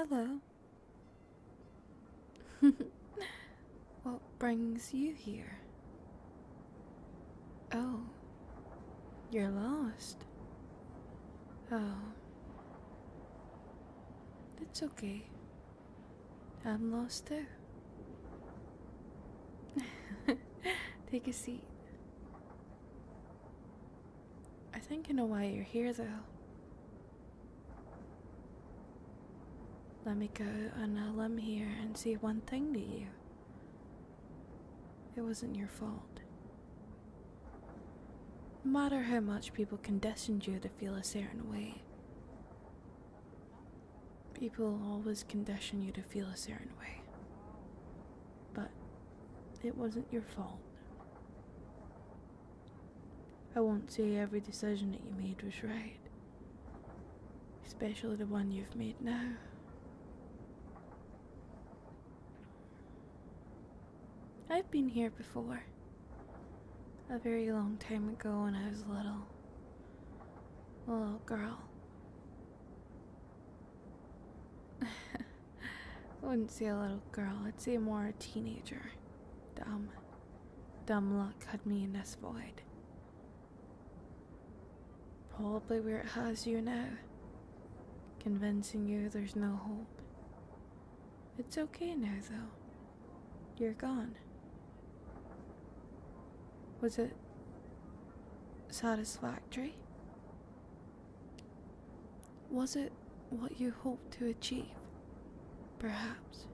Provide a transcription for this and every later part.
Hello. What brings you here? Oh, you're lost. Oh, it's okay. I'm lost too. Take a seat. I think I know why you're here, though. Let me go on a limb here and say one thing to you. It wasn't your fault. No matter how much people conditioned you to feel a certain way, people always condition you to feel a certain way. But it wasn't your fault. I won't say every decision that you made was right, especially the one you've made now. I've been here before. A very long time ago when I was a little girl. I wouldn't say a little girl, I'd say more a teenager. Dumb luck had me in this void. Probably where it has you now, convincing you there's no hope. It's okay now though. You're gone. Was it satisfactory? Was it what you hoped to achieve? Perhaps.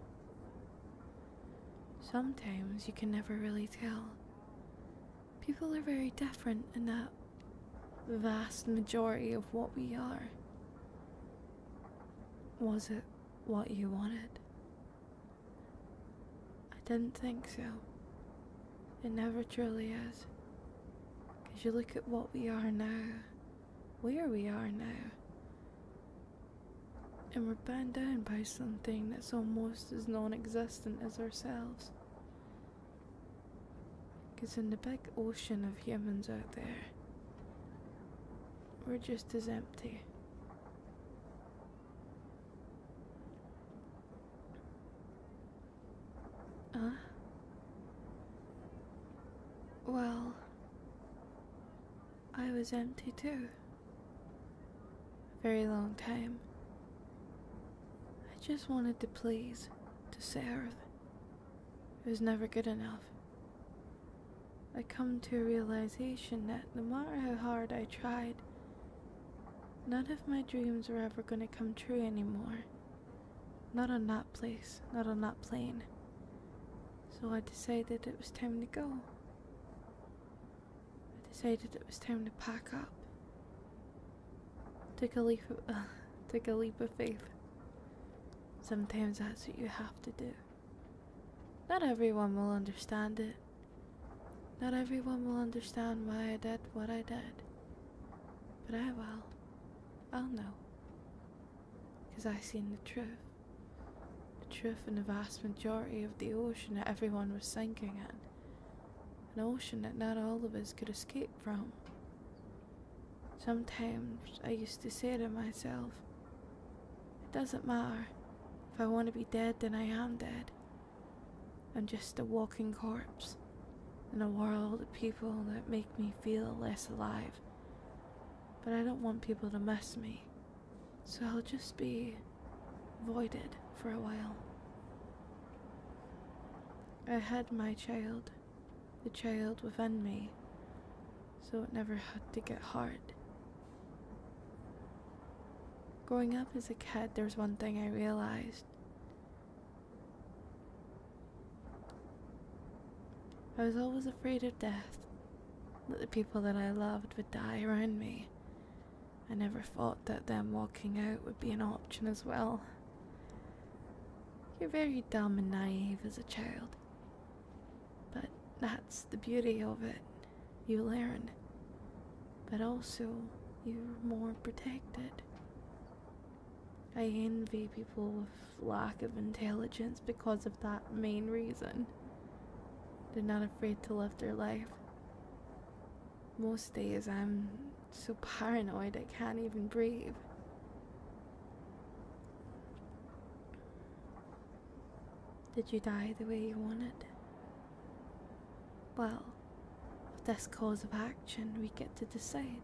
Sometimes you can never really tell. People are very different in that vast majority of what we are. Was it what you wanted? I didn't think so. It never truly is. Because you look at what we are now, where we are now, and we're bound down by something that's almost as non-existent as ourselves. Because in the big ocean of humans out there, we're just as empty. Well, I was empty too. A very long time. I just wanted to please, to serve. It was never good enough. I come to a realization that no matter how hard I tried, none of my dreams were ever going to come true anymore. Not on that place, not on that plane. So I decided it was time to go. I decided it was time to pack up. Take a leap of faith. Sometimes that's what you have to do. Not everyone will understand it. Not everyone will understand why I did what I did. But I will. I'll know. Because I seen the truth. The truth in the vast majority of the ocean that everyone was sinking in. An ocean that not all of us could escape from. Sometimes I used to say to myself, it doesn't matter. If I want to be dead, then I am dead. I'm just a walking corpse in a world of people that make me feel less alive. But I don't want people to miss me, so I'll just be voided for a while. I had my child, the child within me, so it never had to get hard. Growing up as a kid, there's one thing I realized. I was always afraid of death, that the people that I loved would die around me. I never thought that them walking out would be an option as well. You're very dumb and naive as a child. But that's the beauty of it. You learn. But also, you're more protected. I envy people with lack of intelligence because of that main reason. They're not afraid to live their life. Most days I'm so paranoid I can't even breathe. Did you die the way you wanted? Well, with this cause of action, we get to decide.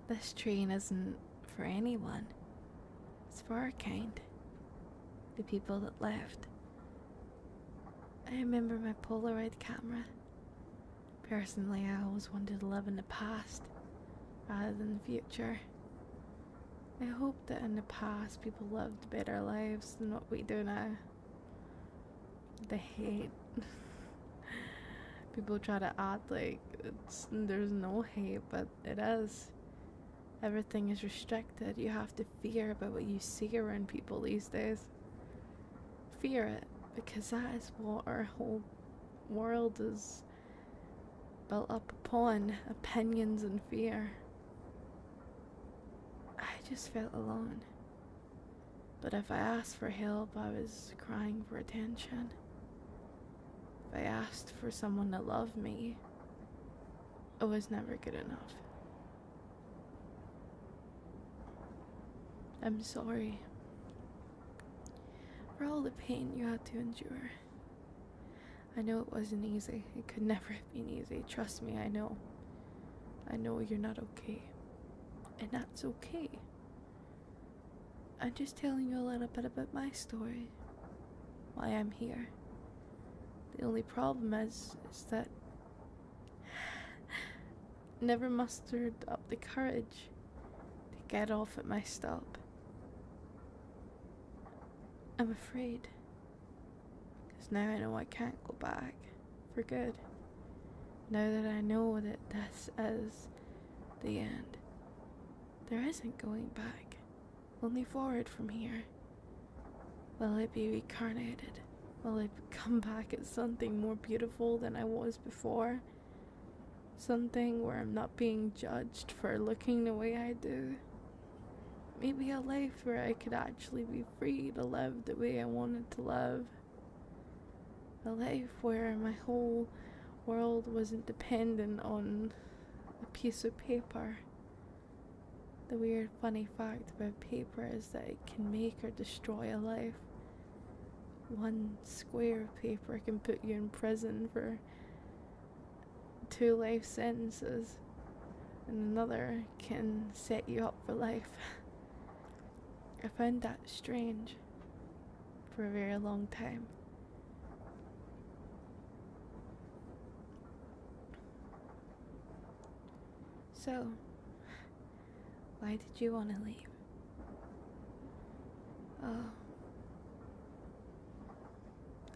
This train isn't for anyone. It's for our kind. The people that left. I remember my Polaroid camera. Personally, I always wanted to live in the past rather than the future. I hope that in the past people lived better lives than what we do now. The hate. People try to act like there's no hate, but it is. Everything is restricted. You have to fear about what you see around people these days. Fear it, because that is what our whole world is built up upon, opinions and fear. I just felt alone. But if I asked for help, I was crying for attention. If I asked for someone to love me, it was never good enough. I'm sorry for all the pain you had to endure. I know it wasn't easy. It could never have been easy. Trust me, I know. I know you're not okay. And that's okay. I'm just telling you a little bit about my story. Why I'm here. The only problem is that I never mustered up the courage to get off at my stop. I'm afraid. Because now I know I can't go back for good. Now that I know that this is the end. There isn't going back. Only forward from here. Will I be reincarnated? Will I come back as something more beautiful than I was before? Something where I'm not being judged for looking the way I do? Maybe a life where I could actually be free to live the way I wanted to live. A life where my whole world wasn't dependent on a piece of paper. The weird funny fact about paper is that it can make or destroy a life. One square of paper can put you in prison for 2 life sentences, and another can set you up for life. I found that strange for a very long time. So, why did you want to leave? Oh,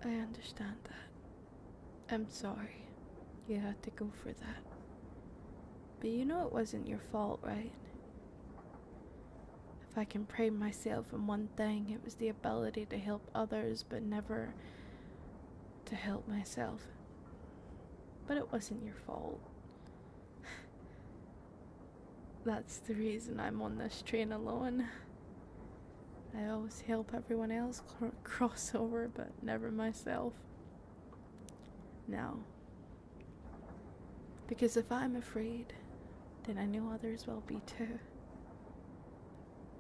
I understand that. I'm sorry you had to go for that. But you know it wasn't your fault, right? If I can praise myself in one thing, it was the ability to help others, but never to help myself. But it wasn't your fault. That's the reason I'm on this train alone. I always help everyone else cross over, but never myself. No. Because if I'm afraid, then I know others will be too.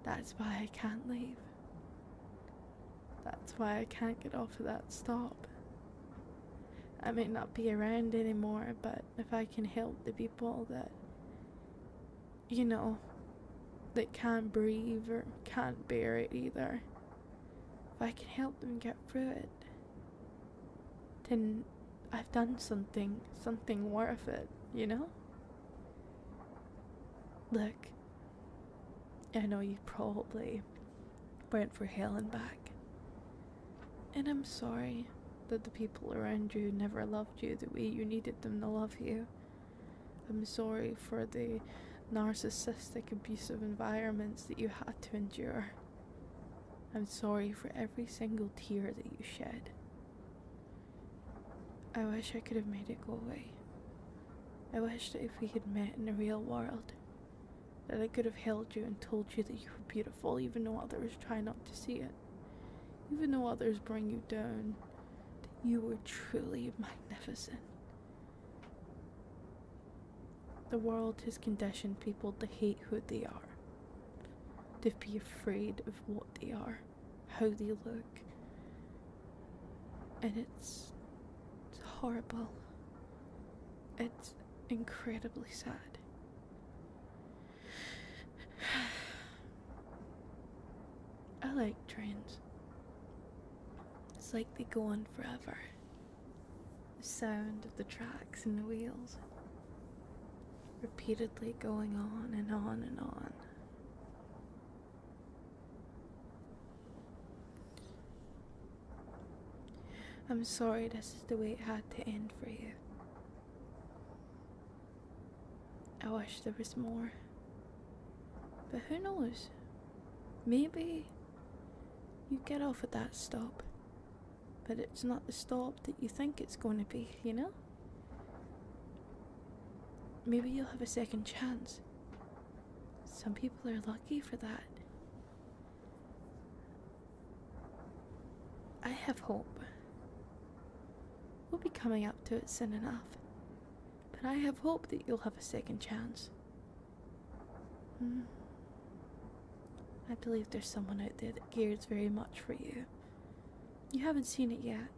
That's why I can't leave. That's why I can't get off of that stop. I may not be around anymore, but if I can help the people that, you know, that can't breathe or can't bear it either, if I can help them get through it, then I've done something worth it, you know? Look, I know you probably went for hell and back, and I'm sorry that the people around you never loved you the way you needed them to love you. I'm sorry for the narcissistic, abusive environments that you had to endure. I'm sorry for every single tear that you shed. I wish I could have made it go away. I wish that if we had met in the real world, that I could have held you and told you that you were beautiful, even though others try not to see it. Even though others bring you down, that you were truly magnificent. The world has conditioned people to hate who they are, to be afraid of what they are, how they look. And it's horrible. It's incredibly sad. I like trains. It's like they go on forever. The sound of the tracks and the wheels repeatedly going on and on and on. I'm sorry this is the way it had to end for you. I wish there was more. But who knows? Maybe you get off at that stop, but it's not the stop that you think it's going to be, you know? Maybe you'll have a second chance. Some people are lucky for that. I have hope. We'll be coming up to it soon enough. But I have hope that you'll have a second chance. I believe there's someone out there that cares very much for you. You haven't seen it yet,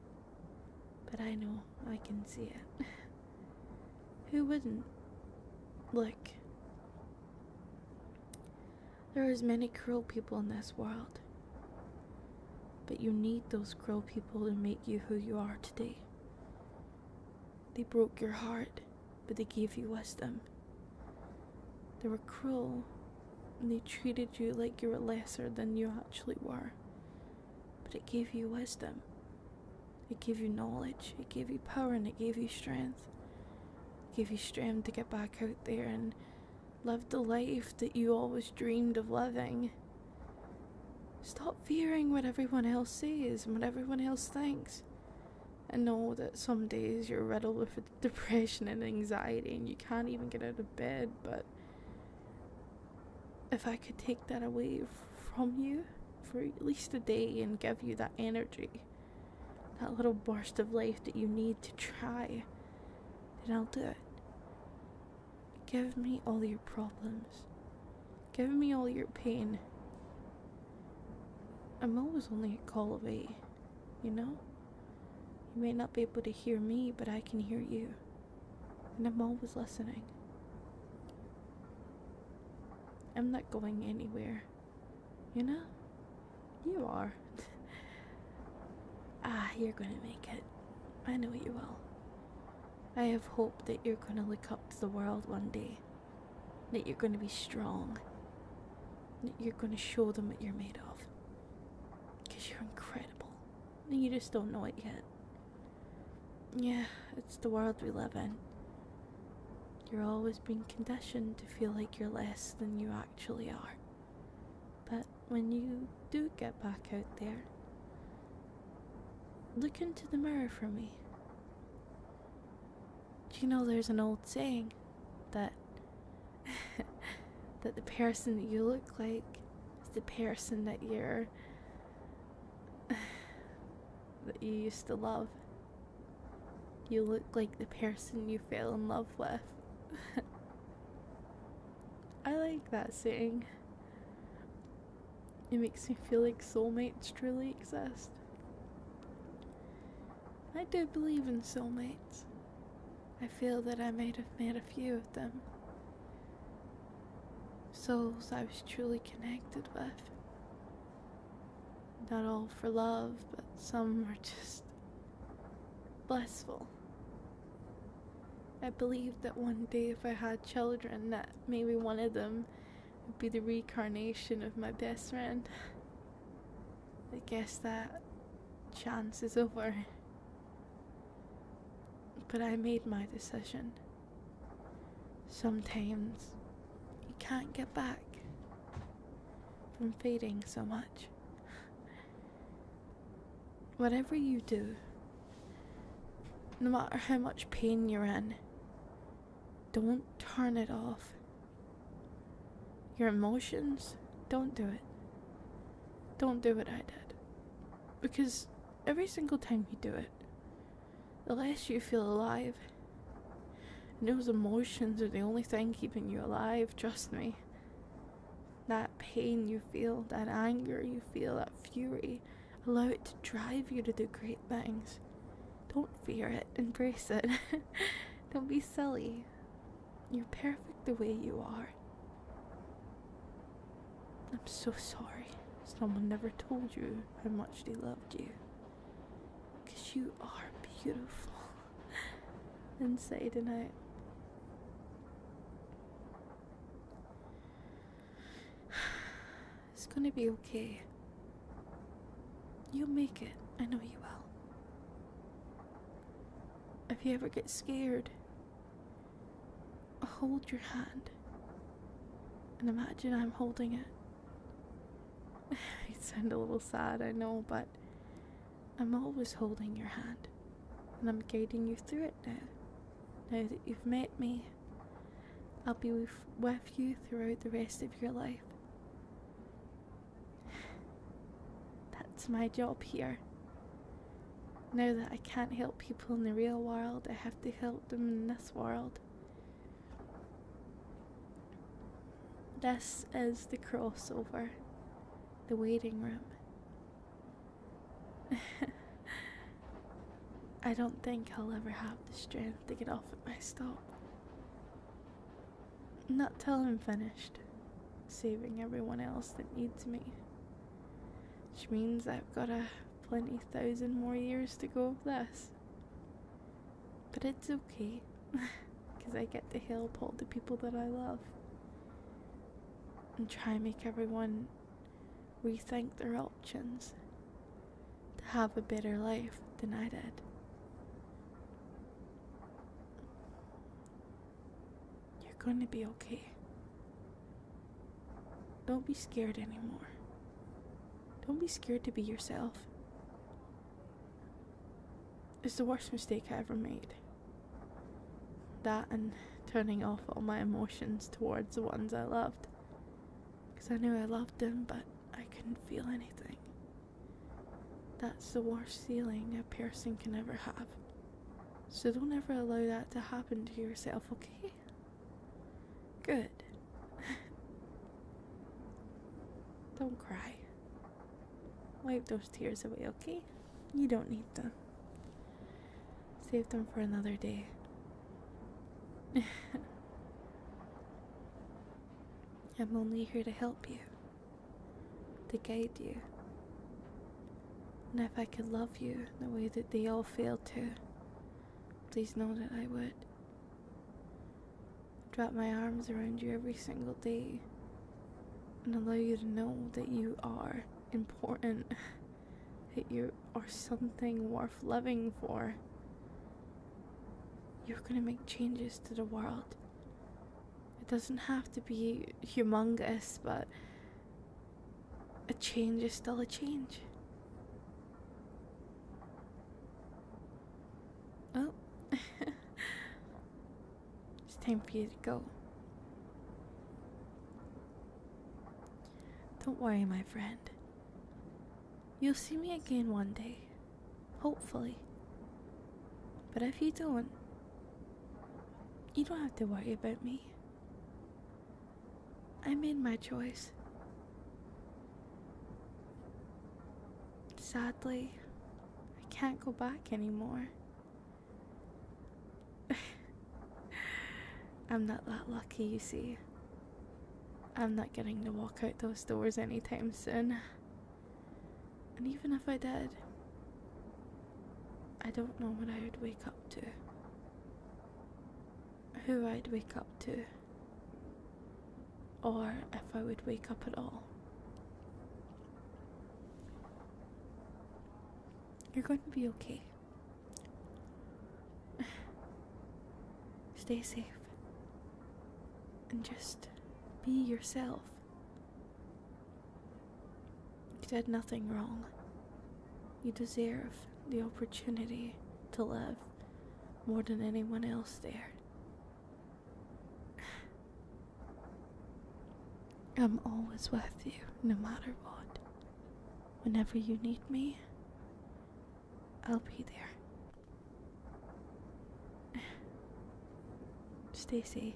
but I know I can see it. Who wouldn't? Look, there are as many cruel people in this world, but you need those cruel people to make you who you are today. They broke your heart, but they gave you wisdom. They were cruel, and they treated you like you were lesser than you actually were. But it gave you wisdom. It gave you knowledge. It gave you power, and it gave you strength. It gave you strength to get back out there and live the life that you always dreamed of living. Stop fearing what everyone else says and what everyone else thinks. I know that some days you're riddled with depression and anxiety and you can't even get out of bed, but if I could take that away from you for at least a day and give you that energy, that little burst of life that you need to try, then I'll do it. Give me all your problems. Give me all your pain. I'm always only a call away, you know? You may not be able to hear me, but I can hear you. And I'm always listening. I'm not going anywhere. You know? You are. You're gonna make it. I know you will. I have hope that you're gonna look up to the world one day. That you're gonna be strong. That you're gonna show them what you're made of. Because you're incredible. And you just don't know it yet. Yeah, it's the world we live in. You're always being conditioned to feel like you're less than you actually are. But when you do get back out there, look into the mirror for me. Do you know there's an old saying that that the person that you look like is the person that that you used to love. You look like the person you fell in love with. I like that saying. It makes me feel like soulmates truly exist. I do believe in soulmates. I feel that I might have met a few of them. Souls I was truly connected with. Not all for love, but some were just blissful. I believe that one day if I had children, that maybe one of them would be the reincarnation of my best friend. I guess that chance is over. But I made my decision. Sometimes you can't get back from fading so much. Whatever you do, no matter how much pain you're in, don't turn it off. Your emotions, don't do it. Don't do what I did. Because every single time you do it, the less you feel alive. And those emotions are the only thing keeping you alive, trust me. That pain you feel, that anger you feel, that fury, allow it to drive you to do great things. Don't fear it, embrace it. Don't be silly. You're perfect the way you are. I'm so sorry someone never told you how much they loved you. Because you are beautiful. Inside and out. It's gonna be okay. You'll make it. I know you will. If you ever get scared, hold your hand. And imagine I'm holding it. It sounds a little sad, I know, but I'm always holding your hand. And I'm guiding you through it now. Now that you've met me, I'll be with you throughout the rest of your life. That's my job here. Now that I can't help people in the real world, I have to help them in this world. This is the crossover, the waiting room. I don't think I'll ever have the strength to get off at my stop. Not till I'm finished saving everyone else that needs me. Which means I've got a plenty thousand more years to go of this. But it's okay, because I get to help all the people that I love. And try and make everyone rethink their options to have a better life than I did. You're going to be okay. Don't be scared anymore. Don't be scared to be yourself. It's the worst mistake I ever made. That and turning off all my emotions towards the ones I loved. Because I knew I loved them, but I couldn't feel anything. That's the worst feeling a person can ever have. So don't ever allow that to happen to yourself, okay? Good. Don't cry. Wipe those tears away, okay? You don't need them. Save them for another day. I'm only here to help you, to guide you. And if I could love you the way that they all failed to, please know that I would. Wrap my arms around you every single day and allow you to know that you are important, that you are something worth living for. You're going to make changes to the world. It doesn't have to be humongous, but a change is still a change. Oh, it's time for you to go. Don't worry, my friend. You'll see me again one day, hopefully. But if you don't have to worry about me. I made my choice. Sadly, I can't go back anymore. I'm not that lucky, you see. I'm not getting to walk out those doors anytime soon. And even if I did, I don't know what I would wake up to. Who I'd wake up to. Or if I would wake up at all. You're going to be okay. Stay safe. And just be yourself. You did nothing wrong. You deserve the opportunity to live more than anyone else there. I'm always with you, no matter what. Whenever you need me, I'll be there. Stay safe.